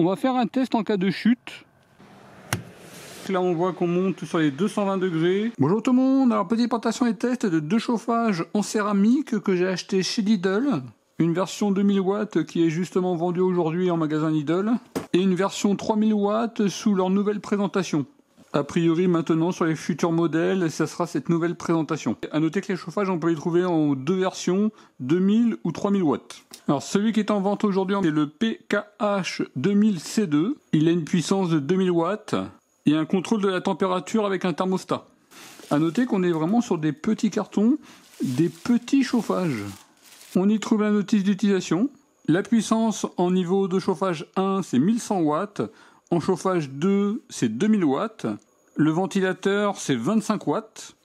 On va faire un test en cas de chute. Là on voit qu'on monte sur les 220 degrés. Bonjour tout le monde, alors petite présentation et test de deux chauffages en céramique que j'ai acheté chez Lidl. Une version 2000 watts qui est justement vendue aujourd'hui en magasin Lidl. Et une version 3000 watts sous leur nouvelle présentation. A priori maintenant sur les futurs modèles, ça sera cette nouvelle présentation. A noter que les chauffages on peut les trouver en deux versions, 2000 ou 3000 watts. Alors celui qui est en vente aujourd'hui c'est le PKH 2000C2. Il a une puissance de 2000 watts. Il y a un contrôle de la température avec un thermostat. A noter qu'on est vraiment sur des petits cartons, des petits chauffages. On y trouve la notice d'utilisation. La puissance en niveau de chauffage 1 c'est 1100 watts. En chauffage 2, c'est 2000 watts. Le ventilateur, c'est 25 watts.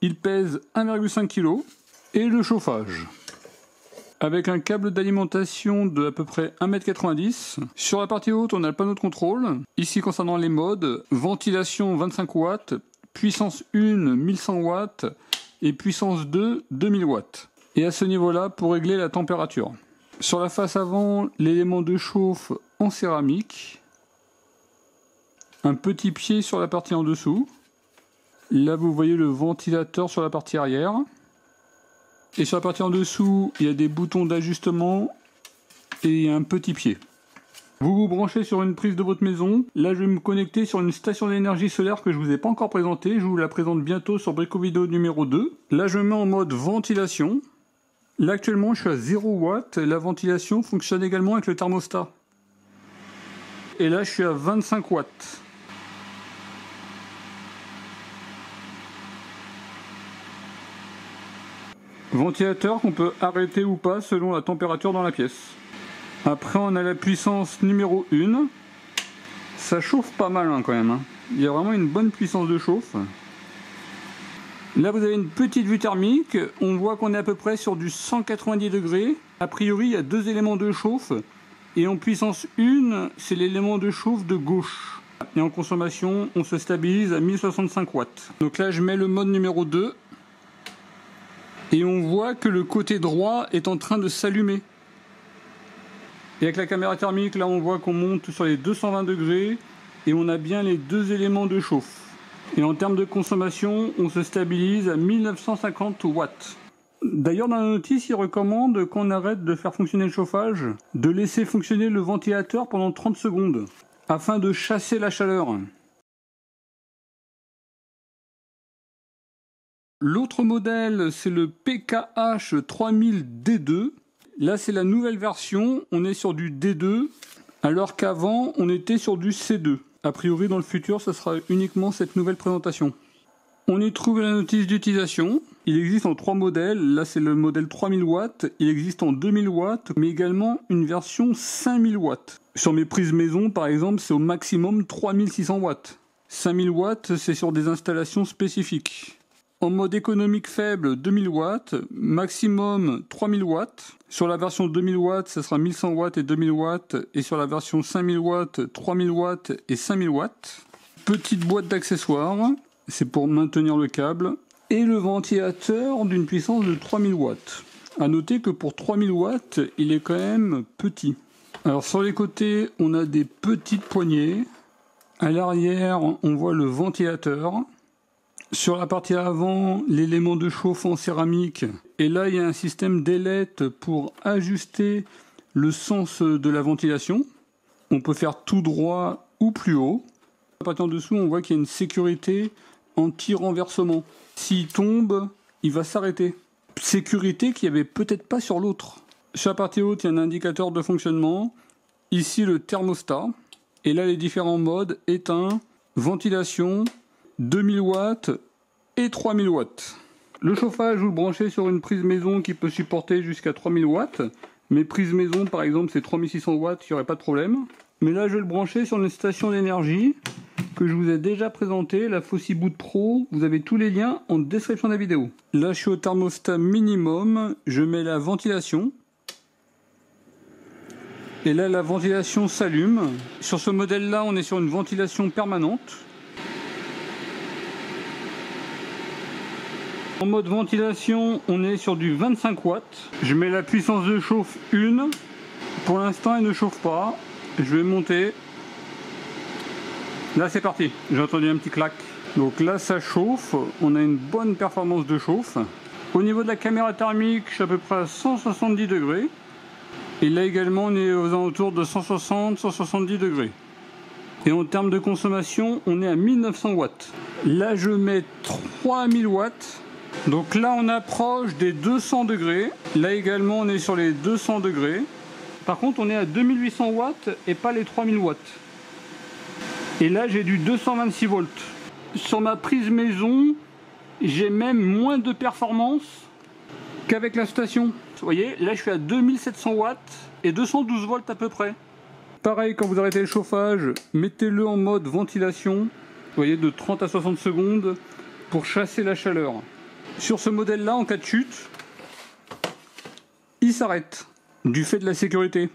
Il pèse 1,5 kg. Et le chauffage, avec un câble d'alimentation de à peu près 1,90 m. Sur la partie haute, on a le panneau de contrôle. Ici, concernant les modes, ventilation 25 watts, puissance 1 1100 watts et puissance 2 2000 watts. Et à ce niveau-là, pour régler la température. Sur la face avant, l'élément de chauffe en céramique. Un petit pied sur la partie en dessous. Là, vous voyez le ventilateur sur la partie arrière. Et sur la partie en dessous, il y a des boutons d'ajustement et un petit pied. Vous vous branchez sur une prise de votre maison. Là, je vais me connecter sur une station d'énergie solaire que je ne vous ai pas encore présentée. Je vous la présente bientôt sur Brico Vidéo numéro 2. Là, je me mets en mode ventilation. Là, actuellement, je suis à 0 watts. La ventilation fonctionne également avec le thermostat. Et là, je suis à 25 watts. Ventilateur qu'on peut arrêter ou pas selon la température dans la pièce. Après on a la puissance numéro 1. Ça chauffe pas mal quand même. Il y a vraiment une bonne puissance de chauffe. Là vous avez une petite vue thermique. On voit qu'on est à peu près sur du 190 degrés. A priori il y a deux éléments de chauffe. Et en puissance 1, c'est l'élément de chauffe de gauche. Et en consommation, on se stabilise à 1065 watts. Donc là je mets le mode numéro 2. Et on voit que le côté droit est en train de s'allumer. Et avec la caméra thermique, là on voit qu'on monte sur les 220 degrés et on a bien les deux éléments de chauffe. Et en termes de consommation, on se stabilise à 1950 watts. D'ailleurs dans la notice, il recommande qu'on arrête de faire fonctionner le chauffage, de laisser fonctionner le ventilateur pendant 30 secondes, afin de chasser la chaleur. L'autre modèle, c'est le PKH 3000D2. Là, c'est la nouvelle version. On est sur du D2, alors qu'avant, on était sur du C2. A priori, dans le futur, ce sera uniquement cette nouvelle présentation. On y trouve la notice d'utilisation. Il existe en 3 modèles. Là, c'est le modèle 3000 watts. Il existe en 2000 watts, mais également une version 5000 watts. Sur mes prises maison, par exemple, c'est au maximum 3600 watts. 5000 watts, c'est sur des installations spécifiques. En mode économique faible, 2000 watts, maximum 3000 watts. Sur la version 2000 watts, ça sera 1100 watts et 2000 watts. Et sur la version 5000 watts, 3000 watts et 5000 watts. Petite boîte d'accessoires, c'est pour maintenir le câble. Et le ventilateur d'une puissance de 3000 watts. A noter que pour 3000 watts, il est quand même petit. Alors sur les côtés, on a des petites poignées. À l'arrière, on voit le ventilateur. Sur la partie avant, l'élément de chauffe en céramique. Et là, il y a un système d'ailette pour ajuster le sens de la ventilation. On peut faire tout droit ou plus haut. À partir en dessous, on voit qu'il y a une sécurité anti-renversement. S'il tombe, il va s'arrêter. Sécurité qu'il n'y avait peut-être pas sur l'autre. Sur la partie haute, il y a un indicateur de fonctionnement. Ici, le thermostat. Et là, les différents modes, éteint, ventilation, 2000 watts et 3000 watts. Le chauffage, vous le branchez sur une prise maison qui peut supporter jusqu'à 3000 watts. Mes prises maison, par exemple, c'est 3600 watts, il n'y aurait pas de problème. Mais là, je vais le brancher sur une station d'énergie que je vous ai déjà présentée, la Fossiboot Pro. Vous avez tous les liens en description de la vidéo. Là, je suis au thermostat minimum. Je mets la ventilation. Et là, la ventilation s'allume. Sur ce modèle-là, on est sur une ventilation permanente. En mode ventilation, on est sur du 25 watts. Je mets la puissance de chauffe 1. Pour l'instant, elle ne chauffe pas. Je vais monter. Là c'est parti, j'ai entendu un petit clac. Donc là ça chauffe, on a une bonne performance de chauffe. Au niveau de la caméra thermique, je suis à peu près à 170 degrés. Et là également on est aux alentours de 160-170 degrés. Et en termes de consommation, on est à 1900 watts. Là je mets 3000 watts. Donc là on approche des 200 degrés. Là également on est sur les 200 degrés. Par contre on est à 2800 watts et pas les 3000 watts. Et là j'ai du 226 volts. Sur ma prise maison, j'ai même moins de performance qu'avec la station. Vous voyez, là je suis à 2700 watts et 212 volts à peu près. Pareil, quand vous arrêtez le chauffage, mettez-le en mode ventilation. Vous voyez, de 30 à 60 secondes pour chasser la chaleur. Sur ce modèle-là, en cas de chute, il s'arrête du fait de la sécurité.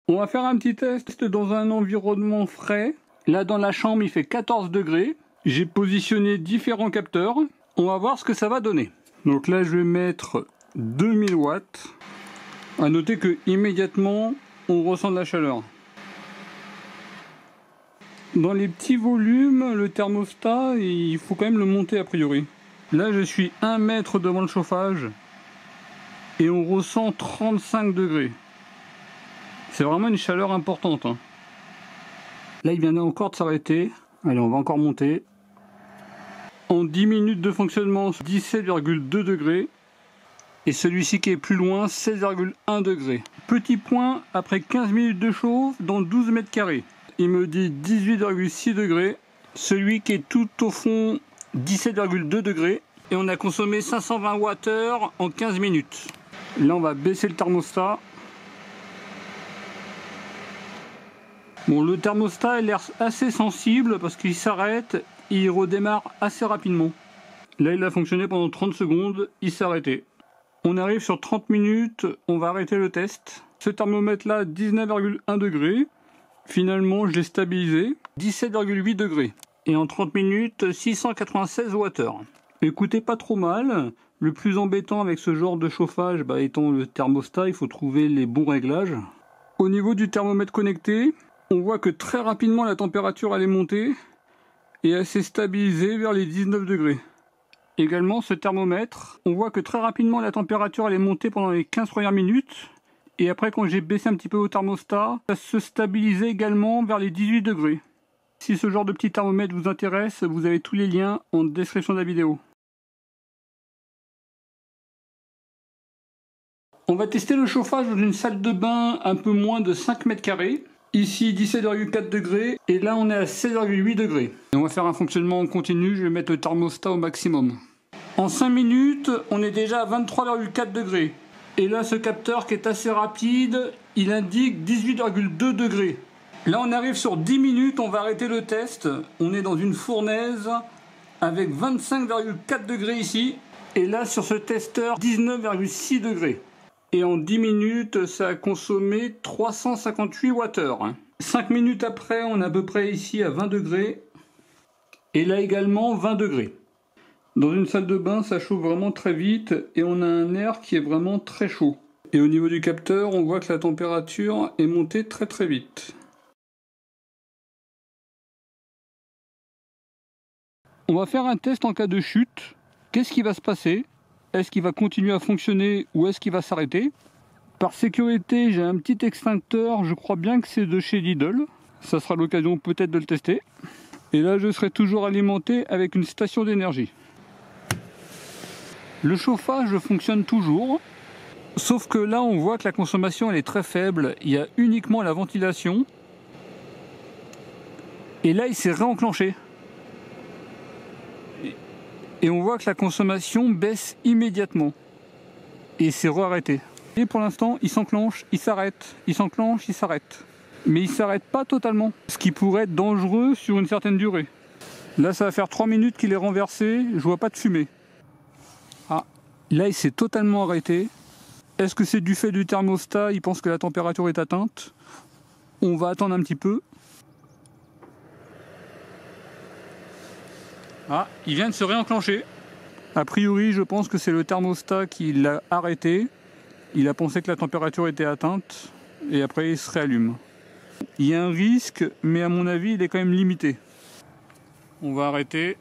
On va faire un petit test dans un environnement frais. Là dans la chambre il fait 14 degrés. J'ai positionné différents capteurs. On va voir ce que ça va donner. Donc là je vais mettre 2000 watts. A noter que immédiatement on ressent de la chaleur. Dans les petits volumes, le thermostat il faut quand même le monter a priori. Là je suis 1 mètre devant le chauffage et on ressent 35 degrés. C'est vraiment une chaleur importante. Hein. Là, il vient encore de s'arrêter. Allez, on va encore monter. En 10 minutes de fonctionnement, 17,2 degrés. Et celui-ci qui est plus loin, 16,1 degrés. Petit point, après 15 minutes de chauffe, dans 12 mètres carrés. Il me dit 18,6 degrés. Celui qui est tout au fond, 17,2 degrés. Et on a consommé 520 Wh en 15 minutes. Là, on va baisser le thermostat. Bon, le thermostat a l'air assez sensible parce qu'il s'arrête et il redémarre assez rapidement. Là, il a fonctionné pendant 30 secondes, il s'est arrêté. On arrive sur 30 minutes, on va arrêter le test. Ce thermomètre-là, 19,1 degrés. Finalement, je l'ai stabilisé, 17,8 degrés. Et en 30 minutes, 696 Wh. Écoutez, pas trop mal. Le plus embêtant avec ce genre de chauffage, étant le thermostat, il faut trouver les bons réglages. Au niveau du thermomètre connecté, on voit que très rapidement la température allait monter et elle s'est stabilisée vers les 19 degrés. Également ce thermomètre, on voit que très rapidement la température allait monter pendant les 15 premières minutes et après quand j'ai baissé un petit peu au thermostat, ça se stabilisait également vers les 18 degrés. Si ce genre de petit thermomètre vous intéresse, vous avez tous les liens en description de la vidéo. On va tester le chauffage dans une salle de bain un peu moins de 5 mètres carrés. Ici 17,4 degrés et là on est à 16,8 degrés. Et on va faire un fonctionnement en continu, je vais mettre le thermostat au maximum. En 5 minutes, on est déjà à 23,4 degrés. Et là ce capteur qui est assez rapide, il indique 18,2 degrés. Là on arrive sur 10 minutes, on va arrêter le test. On est dans une fournaise avec 25,4 degrés ici. Et là sur ce testeur, 19,6 degrés. Et en 10 minutes, ça a consommé 358 Wh. 5 minutes après, on est à peu près ici à 20 degrés. Et là également 20 degrés. Dans une salle de bain, ça chauffe vraiment très vite et on a un air qui est vraiment très chaud. Et au niveau du capteur, on voit que la température est montée très très vite. On va faire un test en cas de chute. Qu'est-ce qui va se passer ? Est-ce qu'il va continuer à fonctionner ou est-ce qu'il va s'arrêter? Par sécurité, j'ai un petit extincteur, je crois bien que c'est de chez Lidl. Ça sera l'occasion peut-être de le tester. Et là, je serai toujours alimenté avec une station d'énergie. Le chauffage fonctionne toujours. Sauf que là, on voit que la consommation elle est très faible. Il y a uniquement la ventilation. Et là, il s'est réenclenché. Et on voit que la consommation baisse immédiatement. Et c'est re-arrêté. Et pour l'instant, il s'enclenche, il s'arrête. Il s'enclenche, il s'arrête. Mais il ne s'arrête pas totalement. Ce qui pourrait être dangereux sur une certaine durée. Là, ça va faire 3 minutes qu'il est renversé. Je vois pas de fumée. Ah, là, il s'est totalement arrêté. Est-ce que c'est du fait du thermostat? Il pense que la température est atteinte. On va attendre un petit peu. Ah, il vient de se réenclencher. A priori, je pense que c'est le thermostat qui l'a arrêté. Il a pensé que la température était atteinte et après il se réallume. Il y a un risque, mais à mon avis, il est quand même limité. On va arrêter.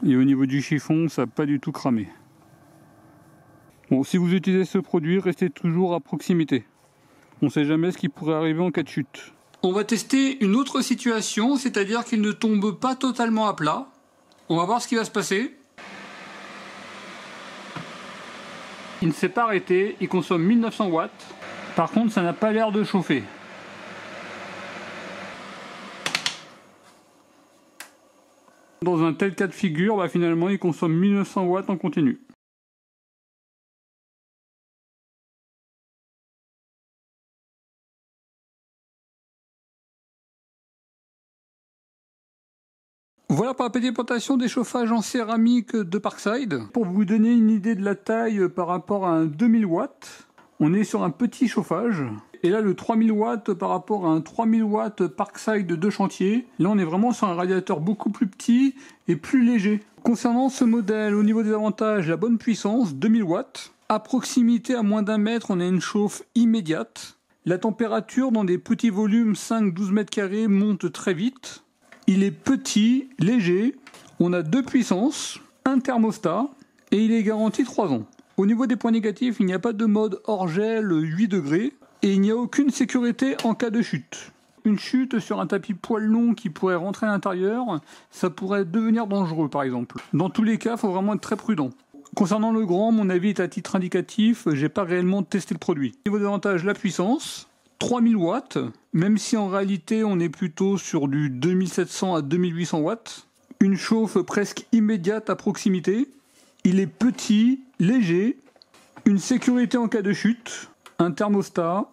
Et au niveau du chiffon, ça n'a pas du tout cramé. Bon, si vous utilisez ce produit, restez toujours à proximité. On ne sait jamais ce qui pourrait arriver en cas de chute. On va tester une autre situation, c'est-à-dire qu'il ne tombe pas totalement à plat. On va voir ce qui va se passer. Il ne s'est pas arrêté, il consomme 1900 watts. Par contre, ça n'a pas l'air de chauffer. Dans un tel cas de figure, finalement, il consomme 1900 watts en continu. Voilà pour la petite présentation des chauffages en céramique de Parkside. Pour vous donner une idée de la taille par rapport à un 2000 watts, on est sur un petit chauffage. Et là, le 3000 watts par rapport à un 3000 watts Parkside de chantier, là on est vraiment sur un radiateur beaucoup plus petit et plus léger. Concernant ce modèle, au niveau des avantages, la bonne puissance, 2000 watts. À proximité, à moins d'un mètre, on a une chauffe immédiate. La température dans des petits volumes 5-12 mètres carrés monte très vite. Il est petit, léger, on a 2 puissances, un thermostat et il est garanti 3 ans. Au niveau des points négatifs, il n'y a pas de mode hors gel 8 degrés et il n'y a aucune sécurité en cas de chute. Une chute sur un tapis poil long qui pourrait rentrer à l'intérieur, ça pourrait devenir dangereux par exemple. Dans tous les cas, il faut vraiment être très prudent. Concernant le grand, mon avis est à titre indicatif, j'ai pas réellement testé le produit. Au niveau d'avantage, la puissance. 3000 watts, même si en réalité on est plutôt sur du 2700 à 2800 watts. Une chauffe presque immédiate à proximité. Il est petit, léger, une sécurité en cas de chute, un thermostat,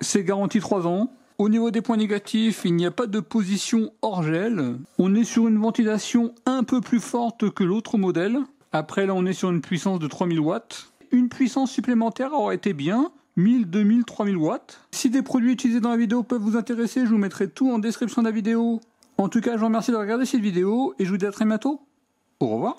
c'est garanti 3 ans. Au niveau des points négatifs, il n'y a pas de position hors gel. On est sur une ventilation un peu plus forte que l'autre modèle. Après là on est sur une puissance de 3000 watts. Une puissance supplémentaire aurait été bien. 1000, 2000, 3000 watts. Si des produits utilisés dans la vidéo peuvent vous intéresser, je vous mettrai tout en description de la vidéo. En tout cas, je vous remercie de regarder cette vidéo et je vous dis à très bientôt. Au revoir.